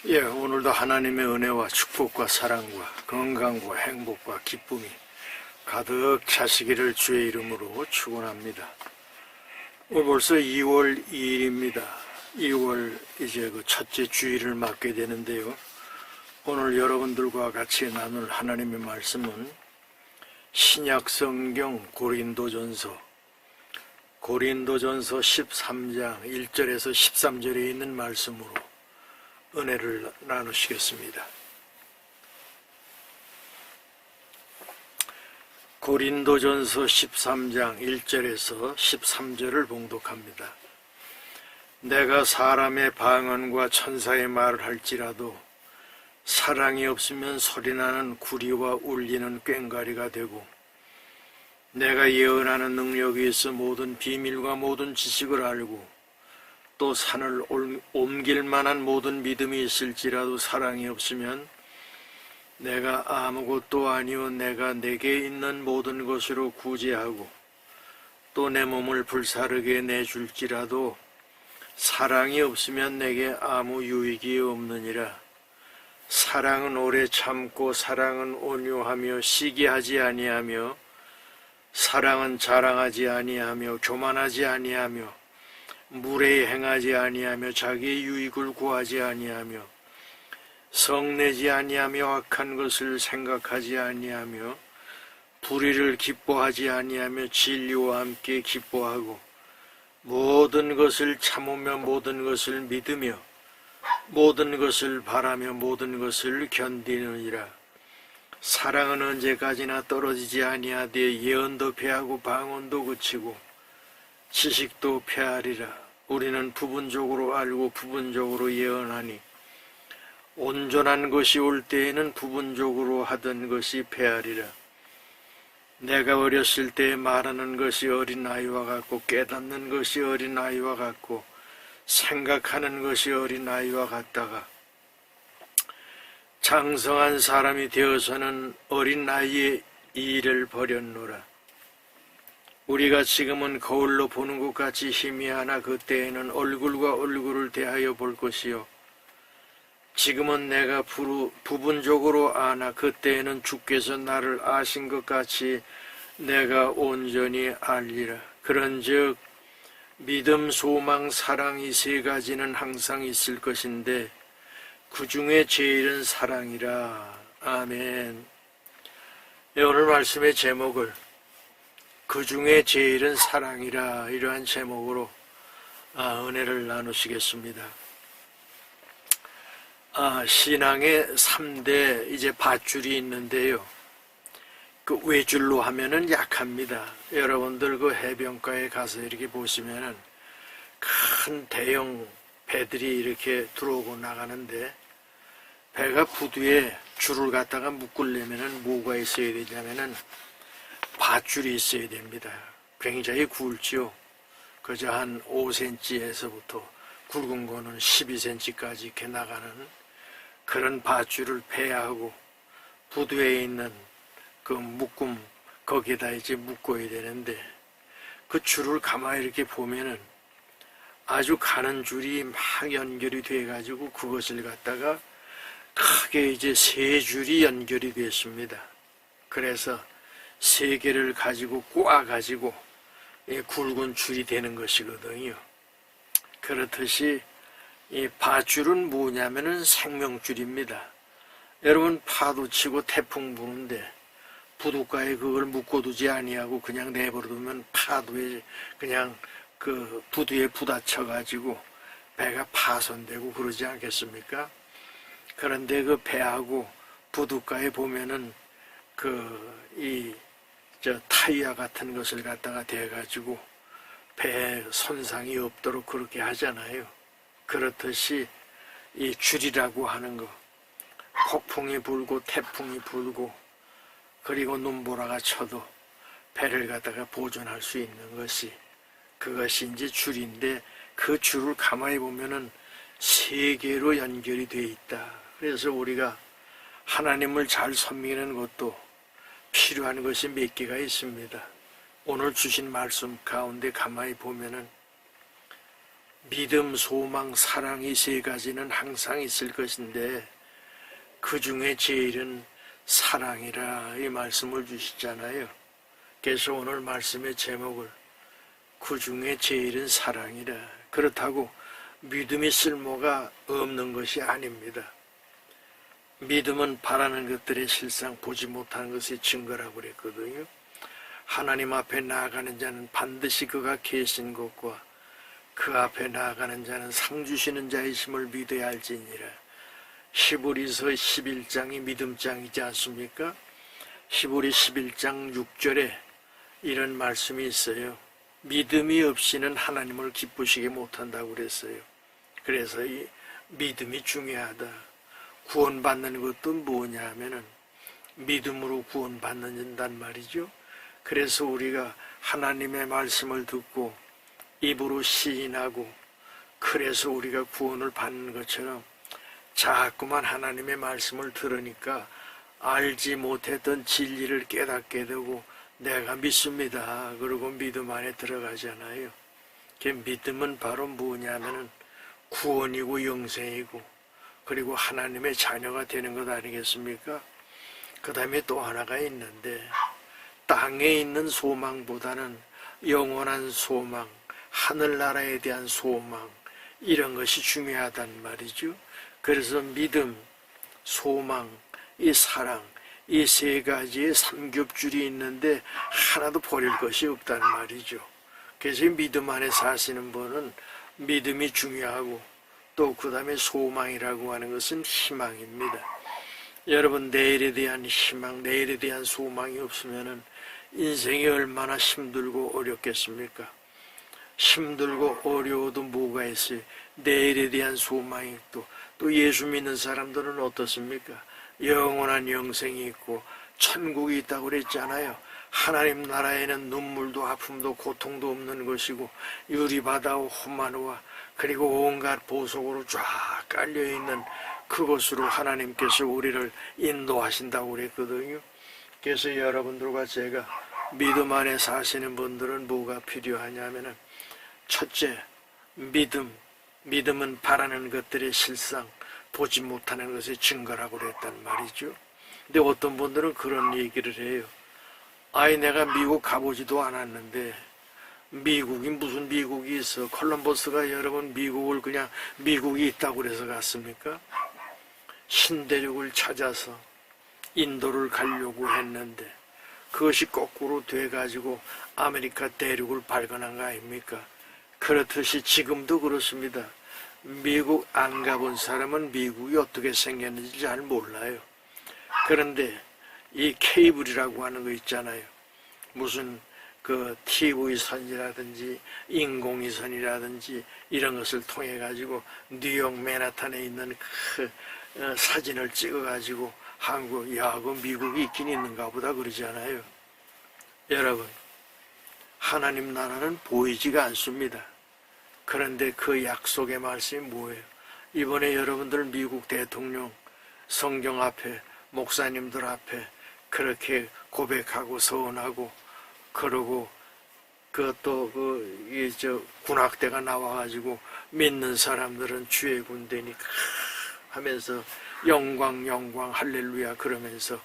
오늘도 하나님의 은혜와 축복과 사랑과 건강과 행복과 기쁨이 가득 차시기를 주의 이름으로 축원합니다. 벌써 2월 2일입니다. 2월 이제 그 첫째 주일을 맞게 되는데요. 오늘 여러분들과 같이 나눌 하나님의 말씀은 신약성경 고린도전서 13장 1절에서 13절에 있는 말씀으로 은혜를 나누시겠습니다. 고린도전서 13장 1절에서 13절을 봉독합니다. 내가 사람의 방언과 천사의 말을 할지라도 사랑이 없으면 소리나는 구리와 울리는 꽹과리가 되고, 내가 예언하는 능력이 있어 모든 비밀과 모든 지식을 알고 또 산을 옮길 만한 모든 믿음이 있을지라도 사랑이 없으면 내가 아무것도 아니요 내가 내게 있는 모든 것으로 구제하고 또 내 몸을 불사르게 내줄지라도 사랑이 없으면 내게 아무 유익이 없느니라. 사랑은 오래 참고 사랑은 온유하며 시기하지 아니하며 사랑은 자랑하지 아니하며 교만하지 아니하며 무례히 행하지 아니하며 자기의 유익을 구하지 아니하며 성내지 아니하며 악한 것을 생각하지 아니하며 불의를 기뻐하지 아니하며 진리와 함께 기뻐하고 모든 것을 참으며 모든 것을 믿으며 모든 것을 바라며 모든 것을 견디느니라. 사랑은 언제까지나 떨어지지 아니하되 예언도 패하고 방언도 그치고 지식도 패하리라. 우리는 부분적으로 알고 부분적으로 예언하니 온전한 것이 올 때에는 부분적으로 하던 것이 패하리라. 내가 어렸을 때 말하는 것이 어린아이와 같고 깨닫는 것이 어린아이와 같고 생각하는 것이 어린아이와 같다가 장성한 사람이 되어서는 어린아이의 일을 버렸노라. 우리가 지금은 거울로 보는 것 같이 희미하나 그때에는 얼굴과 얼굴을 대하여 볼 것이요 지금은 내가 부분적으로 아나 그때에는 주께서 나를 아신 것 같이 내가 온전히 알리라. 그런즉 믿음, 소망, 사랑 이 세 가지는 항상 있을 것인데 그 중에 제일은 사랑이라. 아멘. 오늘 말씀의 제목을 그 중에 제일은 사랑이라, 이러한 제목으로 은혜를 나누시겠습니다. 신앙의 3대 이제 밧줄이 있는데요. 그 외줄로 하면은 약합니다. 여러분들 그 해변가에 가서 이렇게 보시면은 큰 대형 배들이 이렇게 들어오고 나가는데, 배가 부두에 줄을 갖다가 묶으려면은 뭐가 있어야 되냐면은 밧줄이 있어야 됩니다. 굉장히 굵지요. 그저 한 5cm에서부터 굵은 거는 12cm까지 이렇게 나가는 그런 밧줄을 배하고 부두에 있는 그 묶음 거기에다 이제 묶어야 되는데, 그 줄을 가만히 이렇게 보면은 아주 가는 줄이 막 연결이 돼 가지고 그것을 갖다가 크게 이제 세 줄이 연결이 됐습니다. 그래서 세 개를 가지고 꼬아가지고 굵은 줄이 되는 것이거든요. 그렇듯이 이 밧줄은 뭐냐면은 생명줄입니다. 여러분 파도 치고 태풍 부는데 부둣가에 그걸 묶어두지 아니하고 그냥 내버려두면 파도에 그냥 그 부두에 부딪혀가지고 배가 파손되고 그러지 않겠습니까? 그런데 그 배하고 부둣가에 보면은 타이어 같은 것을 갖다가 대가지고 배에 손상이 없도록 그렇게 하잖아요. 그렇듯이 이 줄이라고 하는 거, 폭풍이 불고 태풍이 불고 그리고 눈보라가 쳐도 배를 갖다가 보존할 수 있는 것이 그것이 이제 줄인데, 그 줄을 가만히 보면은 세 개로 연결이 되어 있다. 그래서 우리가 하나님을 잘 섬기는 것도 필요한 것이 몇 개가 있습니다. 오늘 주신 말씀 가운데 가만히 보면은 믿음, 소망, 사랑 이 세 가지는 항상 있을 것인데 그 중에 제일은 사랑이라 이 말씀을 주시잖아요. 그래서 오늘 말씀의 제목을 그 중에 제일은 사랑이라. 그렇다고 믿음이 쓸모가 없는 것이 아닙니다. 믿음은 바라는 것들의 실상 보지 못하는 것의 증거라고 그랬거든요. 하나님 앞에 나아가는 자는 반드시 그가 계신 것과 그 앞에 나아가는 자는 상 주시는 자이심을 믿어야 할지니라. 히브리서 11장이 믿음장이지 않습니까? 히브리 11장 6절에 이런 말씀이 있어요. 믿음이 없이는 하나님을 기쁘시게 못한다고 그랬어요. 그래서 이 믿음이 중요하다. 구원받는 것도 뭐냐 하면은 믿음으로 구원받는단 말이죠. 그래서 우리가 하나님의 말씀을 듣고 입으로 시인하고 그래서 우리가 구원을 받는 것처럼 자꾸만 하나님의 말씀을 들으니까 알지 못했던 진리를 깨닫게 되고 내가 믿습니다. 그리고 믿음 안에 들어가잖아요. 그 믿음은 바로 뭐냐면은 구원이고 영생이고 그리고 하나님의 자녀가 되는 것 아니겠습니까? 그 다음에 또 하나가 있는데 땅에 있는 소망보다는 영원한 소망, 하늘나라에 대한 소망 이런 것이 중요하단 말이죠. 그래서 믿음, 소망, 이 사랑 이 세 가지의 삼겹줄이 있는데 하나도 버릴 것이 없단 말이죠. 그래서 믿음 안에 사시는 분은 믿음이 중요하고 또 그 다음에 소망이라고 하는 것은 희망입니다. 여러분 내일에 대한 희망, 내일에 대한 소망이 없으면 인생이 얼마나 힘들고 어렵겠습니까? 힘들고 어려워도 뭐가 있어요? 내일에 대한 소망이 있고 또 예수 믿는 사람들은 어떻습니까? 영원한 영생이 있고 천국이 있다고 그랬잖아요. 하나님 나라에는 눈물도 아픔도 고통도 없는 것이고 유리바다와 호마노와 그리고 온갖 보석으로 쫙 깔려있는 그곳으로 하나님께서 우리를 인도하신다고 그랬거든요. 그래서 여러분들과 제가 믿음 안에 사시는 분들은 뭐가 필요하냐면은 첫째, 믿음은 바라는 것들의 실상, 보지 못하는 것의 증거라고 그랬단 말이죠. 근데 어떤 분들은 그런 얘기를 해요. 아이 내가 미국 가보지도 않았는데 미국이 무슨 미국이 있어. 콜럼버스가 여러분 미국을 그냥 미국이 있다고 그래서 갔습니까? 신대륙을 찾아서 인도를 가려고 했는데 그것이 거꾸로 돼가지고 아메리카 대륙을 발견한 거 아닙니까? 그렇듯이 지금도 그렇습니다. 미국 안 가본 사람은 미국이 어떻게 생겼는지 잘 몰라요. 그런데 이 케이블이라고 하는 거 있잖아요. 무슨 그 TV선이라든지 인공위선이라든지 이런 것을 통해 가지고 뉴욕 맨하탄에 있는 그 사진을 찍어 가지고 한국, 야, 그 미국이 있긴 있는가 보다 그러잖아요. 여러분, 하나님 나라는 보이지가 않습니다. 그런데 그 약속의 말씀이 뭐예요? 이번에 여러분들 미국 대통령 성경 앞에 목사님들 앞에 그렇게 고백하고 서원하고 그러고 그것도 군악대가 나와가지고 믿는 사람들은 주의 군대니까 하면서 영광 할렐루야 그러면서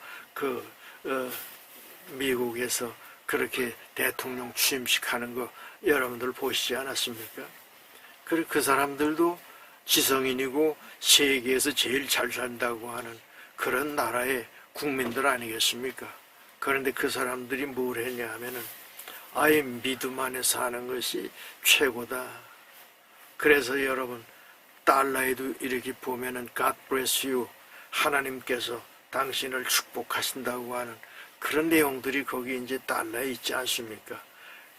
미국에서 그렇게 대통령 취임식 하는 거 여러분들 보시지 않았습니까? 그 사람들도 지성인이고 세계에서 제일 잘 산다고 하는 그런 나라의 국민들 아니겠습니까? 그런데 그 사람들이 뭘 했냐 하면은 아예 믿음 안에 사는 것이 최고다. 그래서 여러분 달러에도 이렇게 보면은 God bless you 하나님께서 당신을 축복하신다고 하는 그런 내용들이 거기 이제 달러에 있지 않습니까?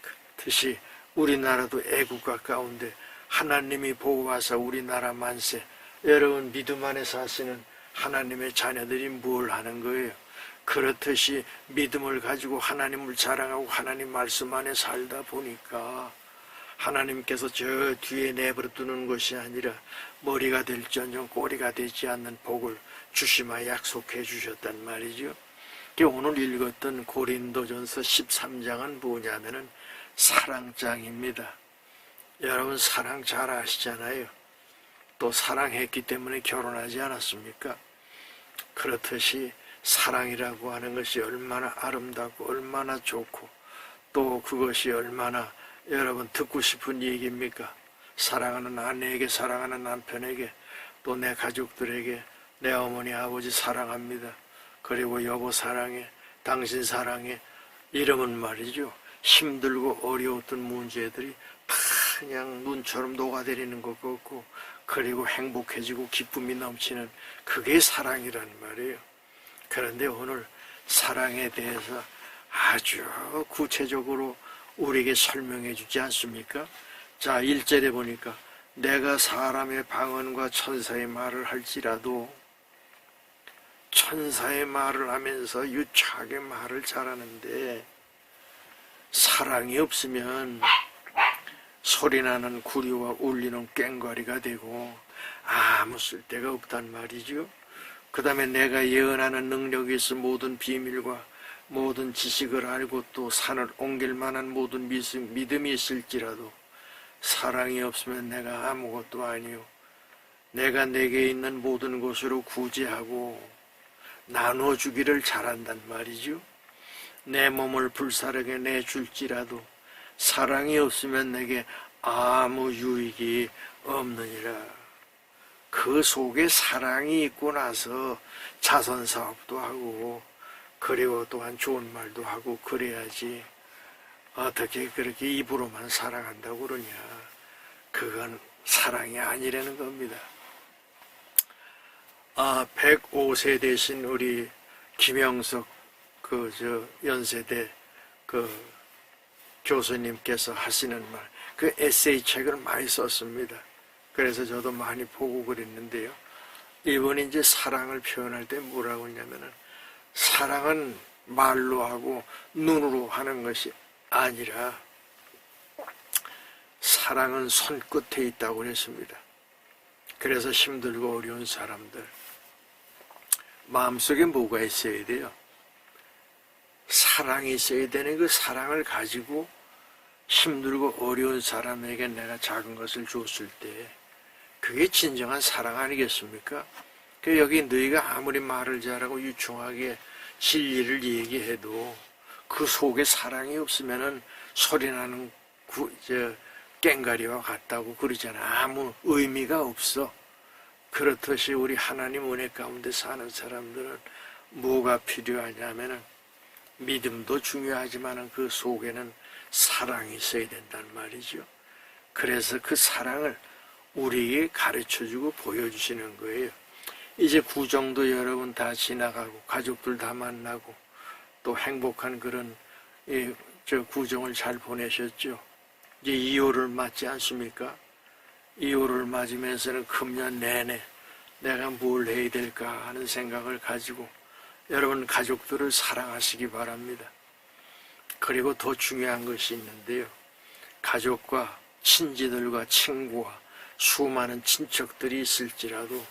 그렇듯이 우리나라도 애국가 가운데 하나님이 보호하사 우리나라 만세. 여러분 믿음 안에 사시는 하나님의 자녀들이 뭘 하는 거예요? 그렇듯이 믿음을 가지고 하나님을 자랑하고 하나님 말씀 안에 살다 보니까 하나님께서 저 뒤에 내버려 두는 것이 아니라 머리가 될지언정 꼬리가 되지 않는 복을 주시마 약속해 주셨단 말이죠. 오늘 읽었던 고린도전서 13장은 뭐냐면은 사랑장입니다. 여러분 사랑 잘 아시잖아요. 또 사랑했기 때문에 결혼하지 않았습니까? 그렇듯이 사랑이라고 하는 것이 얼마나 아름답고 얼마나 좋고 또 그것이 얼마나 여러분 듣고 싶은 얘기입니까? 사랑하는 아내에게, 사랑하는 남편에게, 또 내 가족들에게 내 어머니 아버지 사랑합니다. 그리고 여보 사랑해, 당신 사랑해, 이러면 말이죠, 힘들고 어려웠던 문제들이 다 그냥 눈처럼 녹아내리는 것 같고, 그리고 행복해지고 기쁨이 넘치는, 그게 사랑이란 말이에요. 그런데 오늘 사랑에 대해서 아주 구체적으로 우리에게 설명해 주지 않습니까? 자, 1절에 보니까 내가 사람의 방언과 천사의 말을 할지라도, 천사의 말을 하면서 유창하게 말을 잘하는데 사랑이 없으면 소리나는 구리와 울리는 꽹과리가 되고 아무 쓸데가 없단 말이죠. 그 다음에 내가 예언하는 능력이 있어 모든 비밀과 모든 지식을 알고 또 산을 옮길 만한 모든 믿음이 있을지라도 사랑이 없으면 내가 아무것도 아니요. 내가 내게 있는 모든 것으로 구제하고 나눠주기를 잘한단 말이죠. 내 몸을 불사르게 내줄지라도 사랑이 없으면 내게 아무 유익이 없느니라. 그 속에 사랑이 있고 나서 자선사업도 하고 그리고 또한 좋은 말도 하고 그래야지 어떻게 그렇게 입으로만 사랑한다고 그러냐. 그건 사랑이 아니라는 겁니다. 105세 되신 우리 김영석 연세대 교수님께서 하시는 말, 그 에세이 책을 많이 썼습니다. 그래서 저도 많이 보고 그랬는데요. 이분이 이제 사랑을 표현할 때 뭐라고 했냐면은, 사랑은 말로 하고 눈으로 하는 것이 아니라 사랑은 손끝에 있다고 그랬습니다. 그래서 힘들고 어려운 사람들 마음속에 뭐가 있어야 돼요? 사랑이 있어야 되는, 그 사랑을 가지고 힘들고 어려운 사람에게 내가 작은 것을 줬을 때 그게 진정한 사랑 아니겠습니까? 여기 너희가 아무리 말을 잘하고 유충하게 진리를 얘기해도 그 속에 사랑이 없으면은 소리나는 꽹과리와 같다고 그러잖아. 아무 의미가 없어. 그렇듯이 우리 하나님 은혜 가운데 사는 사람들은 뭐가 필요하냐면은 믿음도 중요하지만 그 속에는 사랑이 있어야 된단 말이죠. 그래서 그 사랑을 우리에게 가르쳐주고 보여주시는 거예요. 이제 구정도 여러분 다 지나가고 가족들 다 만나고 또 행복한 그런 구정을 잘 보내셨죠. 이제 2월을 맞지 않습니까? 2월을 맞으면서는 금년 내내 내가 뭘 해야 될까 하는 생각을 가지고 여러분 가족들을 사랑하시기 바랍니다. 그리고 더 중요한 것이 있는데요. 가족과 친지들과 친구와 수많은 친척들이 있을지라도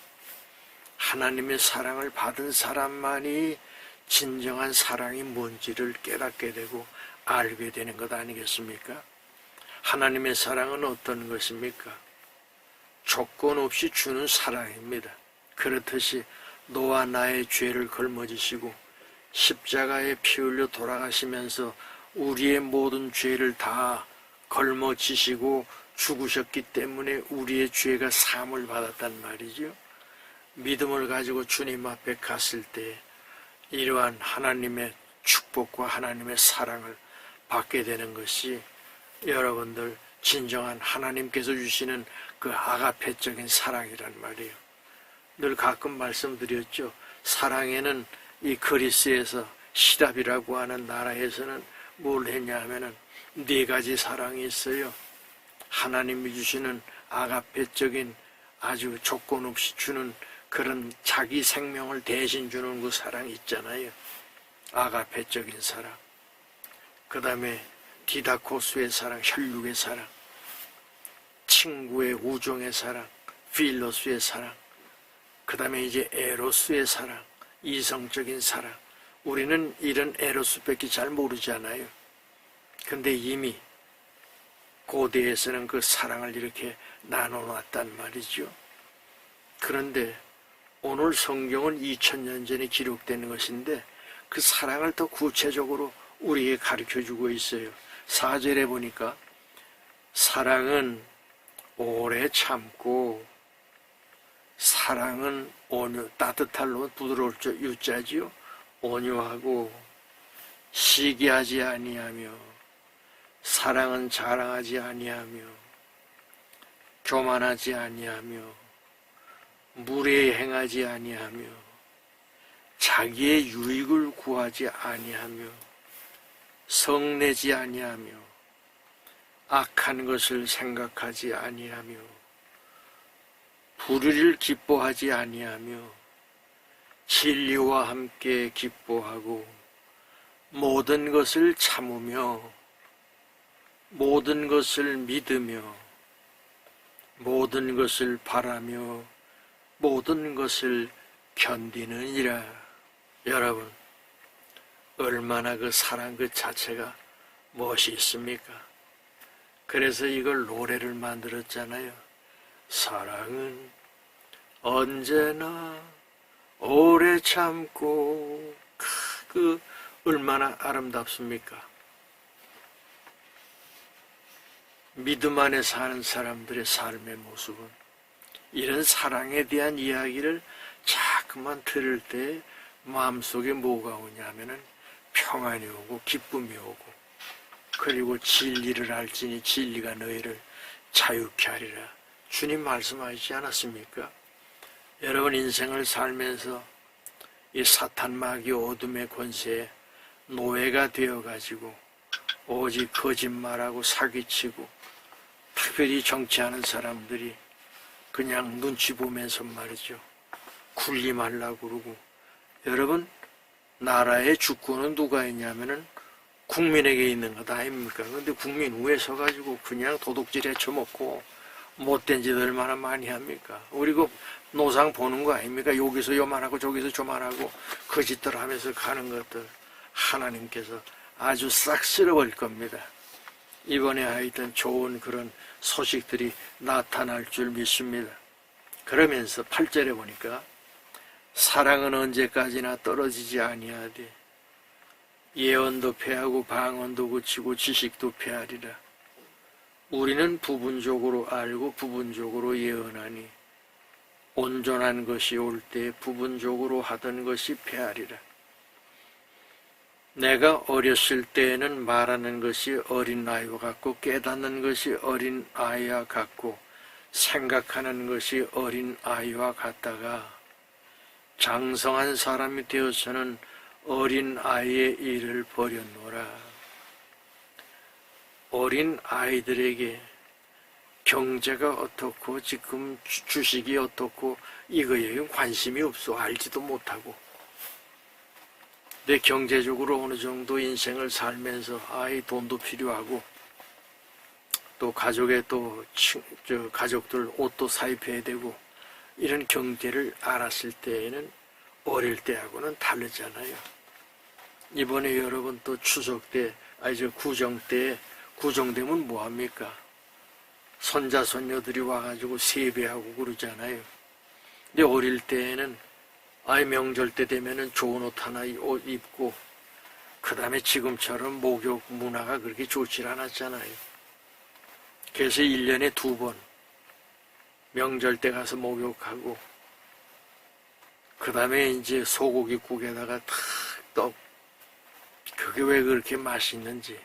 하나님의 사랑을 받은 사람만이 진정한 사랑이 뭔지를 깨닫게 되고 알게 되는 것 아니겠습니까? 하나님의 사랑은 어떤 것입니까? 조건 없이 주는 사랑입니다. 그렇듯이 너와 나의 죄를 걸머지시고 십자가에 피 흘려 돌아가시면서 우리의 모든 죄를 다 걸머지시고 죽으셨기 때문에 우리의 죄가 사함을 받았단 말이죠. 믿음을 가지고 주님 앞에 갔을 때 이러한 하나님의 축복과 하나님의 사랑을 받게 되는 것이 여러분들 진정한 하나님께서 주시는 그 아가페적인 사랑이란 말이에요. 늘 가끔 말씀드렸죠. 사랑에는 이 그리스에서 시답이라고 하는 나라에서는 뭘 했냐 하면은 4가지 사랑이 있어요. 하나님이 주시는 아가페적인 아주 조건 없이 주는 그런 자기 생명을 대신 주는 그 사랑이 있잖아요. 아가페적인 사랑. 그 다음에 디다코스의 사랑, 혈육의 사랑, 친구의 우정의 사랑, 필로스의 사랑, 그 다음에 이제 에로스의 사랑, 이성적인 사랑. 우리는 이런 에로스밖에 잘 모르잖아요. 근데 이미 고대에서는 그 사랑을 이렇게 나눠놨단 말이죠. 그런데 오늘 성경은 2000년 전에 기록된 것인데 그 사랑을 더 구체적으로 우리에게 가르쳐주고 있어요. 4절에 보니까 사랑은 오래 참고, 사랑은 온유, 따뜻할 로 부드러울 줄 유자지요. 온유하고 시기하지 아니하며, 사랑은 자랑하지 아니하며, 교만하지 아니하며, 무례행하지 아니하며, 자기의 유익을 구하지 아니하며, 성내지 아니하며, 악한 것을 생각하지 아니하며, 불의를 기뻐하지 아니하며, 진리와 함께 기뻐하고, 모든 것을 참으며, 모든 것을 믿으며, 모든 것을 바라며, 모든 것을 견디느니라. 여러분, 얼마나 그 사랑 그 자체가 멋이 있습니까? 그래서 이걸 노래를 만들었잖아요. 사랑은 언제나 오래 참고, 그 얼마나 아름답습니까? 믿음 안에 사는 사람들의 삶의 모습은 이런 사랑에 대한 이야기를 자꾸만 들을 때 마음속에 뭐가 오냐면은 평안이 오고 기쁨이 오고, 그리고 진리를 알지니 진리가 너희를 자유케 하리라. 주님 말씀하시지 않았습니까? 여러분 인생을 살면서 이 사탄 마귀 어둠의 권세에 노예가 되어가지고 오직 거짓말하고 사기치고, 특별히 정치하는 사람들이 그냥 눈치 보면서 말이죠, 군림하려고 그러고. 여러분, 나라의 주권은 누가 있냐면은 국민에게 있는 것 아닙니까? 근데 국민 위에 서가지고 그냥 도둑질 해쳐먹고 못된 짓 얼마나 많이 합니까? 우리 그 노상 보는 거 아닙니까? 여기서 요만하고 저기서 저만하고 그 짓들 하면서 가는 것들 하나님께서 아주 싹 쓸어버릴 겁니다. 이번에 하여튼 좋은 그런 소식들이 나타날 줄 믿습니다. 그러면서 8절에 보니까 사랑은 언제까지나 떨어지지 아니하되 예언도 패하고 방언도 그치고 지식도 패하리라. 우리는 부분적으로 알고 부분적으로 예언하니 온전한 것이 올 때 부분적으로 하던 것이 패하리라. 내가 어렸을 때에는 말하는 것이 어린아이와 같고, 깨닫는 것이 어린아이와 같고, 생각하는 것이 어린아이와 같다가 장성한 사람이 되어서는 어린아이의 일을 버렸노라. 어린아이들에게 경제가 어떻고 지금 주식이 어떻고 이거에 관심이 없어. 알지도 못하고. 내 경제적으로 어느 정도 인생을 살면서 아이 돈도 필요하고, 또 가족의 가족들 옷도 사입해야 되고, 이런 경제를 알았을 때에는 어릴 때하고는 다르잖아요. 이번에 여러분 또 추석 때, 구정 때, 구정되면 뭐합니까? 손자 손녀들이 와가지고 세배하고 그러잖아요. 근데 어릴 때에는 명절 때 되면은 좋은 옷 하나 옷 입고, 그 다음에 지금처럼 목욕 문화가 그렇게 좋질 않았잖아요. 그래서 1년에 2번 명절 때 가서 목욕하고, 그 다음에 이제 소고기국에다가 떡, 그게 왜 그렇게 맛있는지.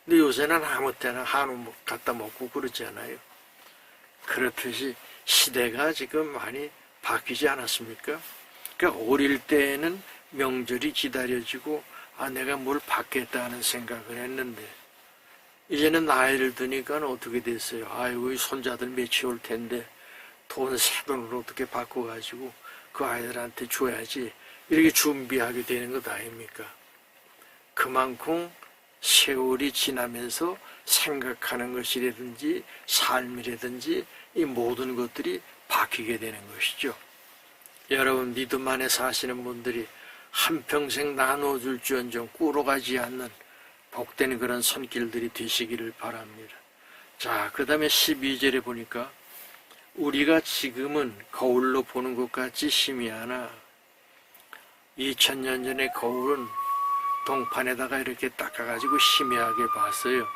근데 요새는 아무 때나 한우 갖다 먹고 그러잖아요. 그렇듯이 시대가 지금 많이 바뀌지 않았습니까? 그러니까 어릴 때에는 명절이 기다려지고, 내가 뭘 받겠다 하는 생각을 했는데, 이제는 나이를 드니까 어떻게 됐어요? 우리 손자들 며칠 올 텐데 돈 새 돈으로 어떻게 바꿔가지고 그 아이들한테 줘야지, 이렇게 준비하게 되는 것 아닙니까? 그만큼 세월이 지나면서 생각하는 것이라든지 삶이라든지 이 모든 것들이 바뀌게 되는 것이죠. 여러분, 믿음 안에 사시는 분들이 한평생 나눠줄지언정 꿇어가지 않는 복된 그런 손길들이 되시기를 바랍니다. 자, 그 다음에 12절에 보니까 우리가 지금은 거울로 보는 것 같이 희미하나 2000년 전의 거울은 동판에다가 이렇게 닦아가지고 희미하게 봤어요.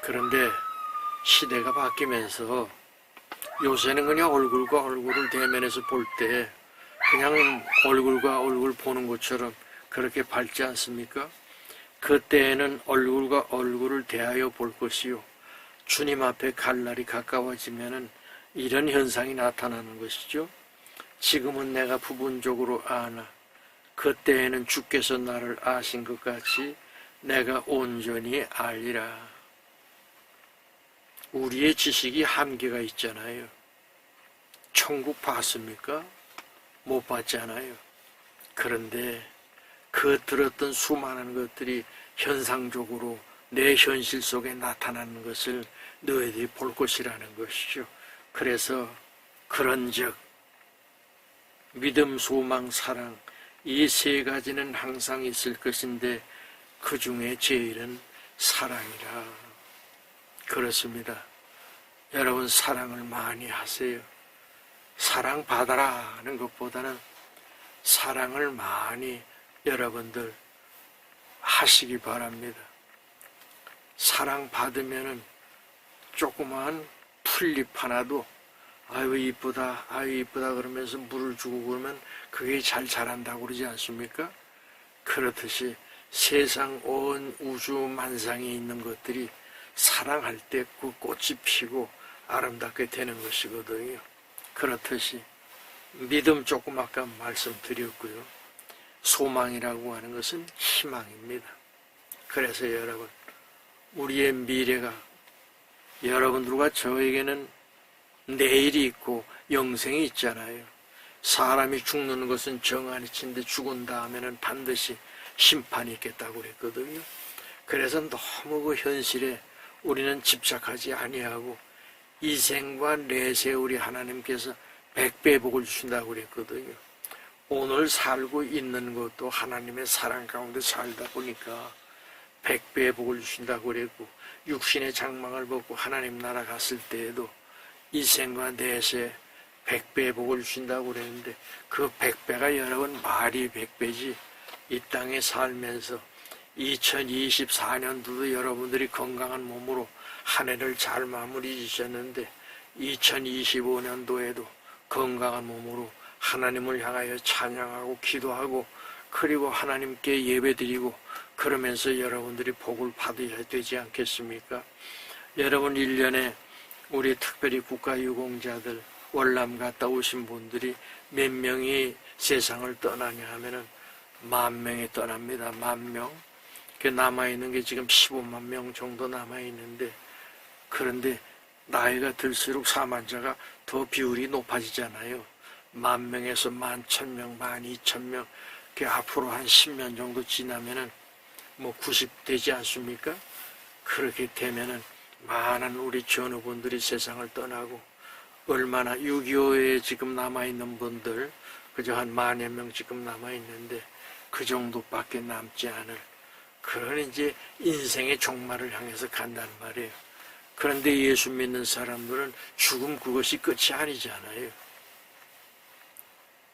그런데 시대가 바뀌면서 요새는 그냥 얼굴과 얼굴을 대면해서 볼 때 그냥 얼굴과 얼굴 보는 것처럼 그렇게 밝지 않습니까? 그때에는 얼굴과 얼굴을 대하여 볼 것이요. 주님 앞에 갈 날이 가까워지면은 이런 현상이 나타나는 것이죠. 지금은 내가 부분적으로 아나 그때에는 주께서 나를 아신 것 같이 내가 온전히 알리라. 우리의 지식이 한계가 있잖아요. 천국 봤습니까? 못 봤잖아요. 그런데 그 들었던 수많은 것들이 현상적으로 내 현실 속에 나타나는 것을 너희들이 볼 것이라는 것이죠. 그래서 그런즉 믿음, 소망, 사랑 이 세 가지는 항상 있을 것인데 그 중에 제일은 사랑이라. 그렇습니다. 여러분 사랑을 많이 하세요. 사랑 받아라 하는 것보다는 사랑을 많이 여러분들 하시기 바랍니다. 사랑 받으면은 조그마한 풀잎 하나도 아유 이쁘다 아유 이쁘다 그러면서 물을 주고 그러면 그게 잘 자란다고 그러지 않습니까? 그렇듯이 세상 온 우주 만상에 있는 것들이 사랑할 때 그 꽃이 피고 아름답게 되는 것이거든요. 그렇듯이 믿음 조금 아까 말씀드렸고요. 소망이라고 하는 것은 희망입니다. 그래서 여러분 우리의 미래가 여러분들과 저에게는 내일이 있고 영생이 있잖아요. 사람이 죽는 것은 정한이 친데 죽은 다음에는 반드시 심판이 있겠다고 그랬거든요. 그래서 너무 그 현실에 우리는 집착하지 아니하고 이 생과 내세 우리 하나님께서 100배 복을 주신다고 그랬거든요. 오늘 살고 있는 것도 하나님의 사랑 가운데 살다 보니까 100배의 복을 주신다고 그랬고 육신의 장막을 벗고 하나님 나라 갔을 때에도 이 생과 내세 100배의 복을 주신다고 그랬는데 그 100배가 여러분 말이 100배지 이 땅에 살면서 2024년도도 여러분들이 건강한 몸으로 한 해를 잘 마무리 지셨는데 2025년도에도 건강한 몸으로 하나님을 향하여 찬양하고 기도하고 그리고 하나님께 예배드리고 그러면서 여러분들이 복을 받아야 되지 않겠습니까? 여러분 1년에 우리 특별히 국가유공자들 월남 갔다 오신 분들이 몇 명이 세상을 떠나냐 하면은 10,000명이 떠납니다. 10,000명. 그 남아있는 게 지금 15만 명 정도 남아있는데 그런데 나이가 들수록 사망자가 더 비율이 높아지잖아요. 10,000명에서 11,000명, 12,000명 그 앞으로 한 10년 정도 지나면은 뭐 90 되지 않습니까? 그렇게 되면은 많은 우리 전우분들이 세상을 떠나고 얼마나 6.25에 지금 남아있는 분들 그저 한 10,000여 명 지금 남아있는데 그 정도밖에 남지 않을 그런 이제 인생의 종말을 향해서 간단 말이에요. 그런데 예수 믿는 사람들은 죽음 그것이 끝이 아니잖아요.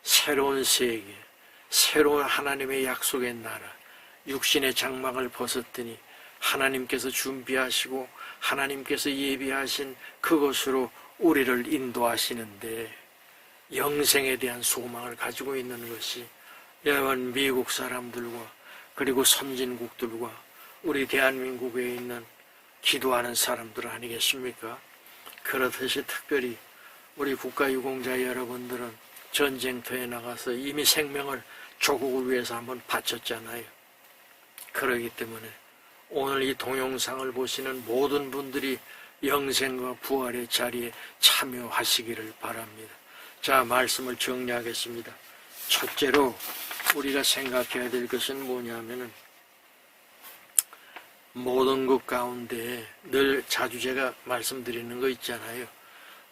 새로운 세계, 새로운 하나님의 약속의 나라, 육신의 장막을 벗었더니 하나님께서 준비하시고 하나님께서 예비하신 그것으로 우리를 인도하시는데 영생에 대한 소망을 가지고 있는 것이 여러분 미국 사람들과 그리고 선진국들과 우리 대한민국에 있는 기도하는 사람들 아니겠습니까? 그렇듯이 특별히 우리 국가유공자 여러분들은 전쟁터에 나가서 이미 생명을 조국을 위해서 한번 바쳤잖아요. 그렇기 때문에 오늘 이 동영상을 보시는 모든 분들이 영생과 부활의 자리에 참여하시기를 바랍니다. 자, 말씀을 정리하겠습니다. 첫째로 우리가 생각해야 될 것은 뭐냐면은 모든 것 가운데 늘 자주 제가 말씀드리는 거 있잖아요.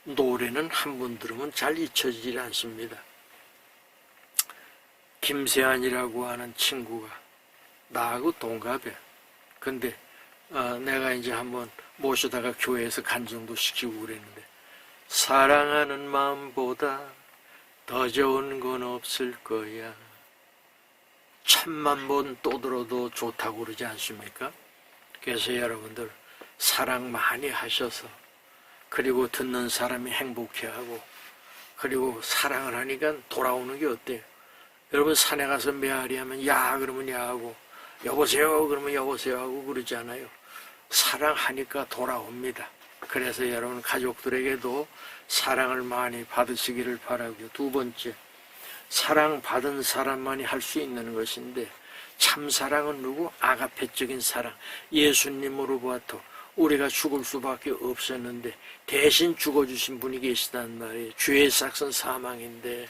노래는 한 번 들으면 잘 잊혀지지 않습니다. 김세환이라고 하는 친구가 나하고 동갑이야. 근데 내가 이제 한번 모셔다가 교회에서 간증도 시키고 그랬는데, 사랑하는 마음보다 더 좋은 건 없을 거야. 1000만 번 또 들어도 좋다고 그러지 않습니까? 그래서 여러분들 사랑 많이 하셔서, 그리고 듣는 사람이 행복해하고, 그리고 사랑을 하니까 돌아오는 게 어때요? 여러분 산에 가서 메아리 하면 야 그러면 야 하고, 여보세요 그러면 여보세요 하고 그러지 않아요? 사랑하니까 돌아옵니다. 그래서 여러분 가족들에게도 사랑을 많이 받으시기를 바라고요. 두 번째, 사랑받은 사람만이 할 수 있는 것인데, 참사랑은 누구? 아가페적인 사랑. 예수님으로부터 우리가 죽을 수밖에 없었는데 대신 죽어주신 분이 계시단 말이에요. 죄의 삭은 사망인데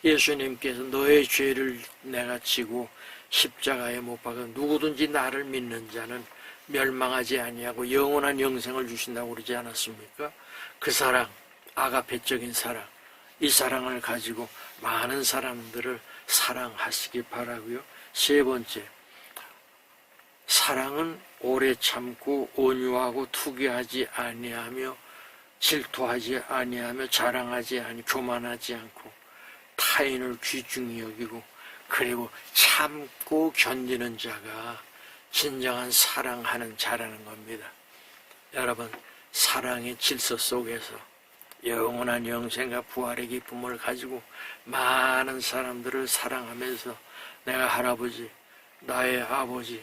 예수님께서 너의 죄를 내가 지고 십자가에 못 박아 누구든지 나를 믿는 자는 멸망하지 아니하고 영원한 영생을 주신다고 그러지 않았습니까? 그 사랑, 아가페적인 사랑, 이 사랑을 가지고 많은 사람들을 사랑하시기 바라고요. 세 번째, 사랑은 오래 참고 온유하고 투기하지 아니하며 질투하지 아니하며 자랑하지 아니 교만하지 않고 타인을 귀중히 여기고, 그리고 참고 견디는 자가 진정한 사랑하는 자라는 겁니다. 여러분, 사랑의 질서 속에서 영원한 영생과 부활의 기쁨을 가지고 많은 사람들을 사랑하면서 내가 할아버지, 나의 아버지,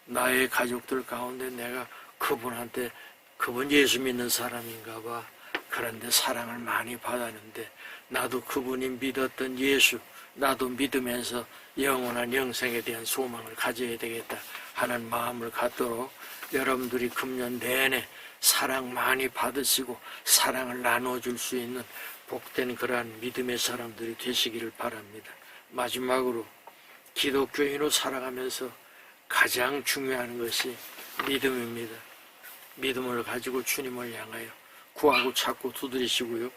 나의 가족들 가운데 내가 그분한테, 그분 예수 믿는 사람인가 봐. 그런데 사랑을 많이 받았는데 나도 그분이 믿었던 예수, 나도 믿으면서 영원한 영생에 대한 소망을 가져야 되겠다 하는 마음을 갖도록 여러분들이 금년 내내 사랑 많이 받으시고 사랑을 나눠줄 수 있는 복된 그러한 믿음의 사람들이 되시기를 바랍니다. 마지막으로 기독교인으로 살아가면서 가장 중요한 것이 믿음입니다. 믿음을 가지고 주님을 향하여 구하고 찾고 두드리시고요.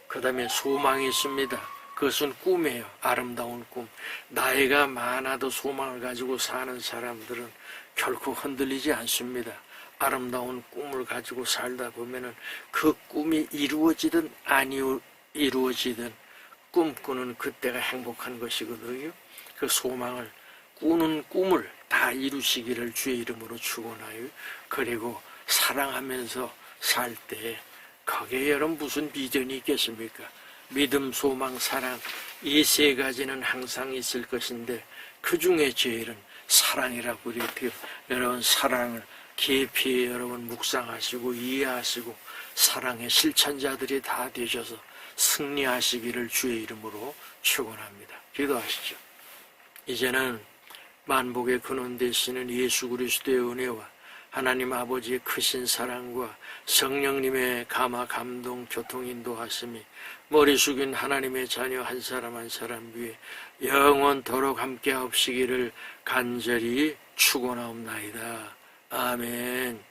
그 다음에 소망이 있습니다. 그것은 꿈이에요. 아름다운 꿈. 나이가 많아도 소망을 가지고 사는 사람들은 결코 흔들리지 않습니다. 아름다운 꿈을 가지고 살다 보면은 그 꿈이 이루어지든 안 이루어지든 꿈꾸는 그때가 행복한 것이거든요. 그 소망을, 꾸는 꿈을 다 이루시기를 주의 이름으로 축원하여, 그리고 사랑하면서 살 때 거기에 여러분 무슨 비전이 있겠습니까? 믿음, 소망, 사랑, 이 세 가지는 항상 있을 것인데 그 중에 제일은 사랑이라고 그래요. 여러분 사랑을 깊이 여러분 묵상하시고 이해하시고 사랑의 실천자들이 다 되셔서 승리하시기를 주의 이름으로 축원합니다. 기도하시죠. 이제는 만복의 근원 되시는 예수 그리스도의 은혜와 하나님 아버지의 크신 사랑과 성령님의 감화 감동 교통 인도하심이 머리 숙인 하나님의 자녀 한 사람 한 사람 위에 영원토록 함께 하옵시기를 간절히 축원하옵나이다. 아멘.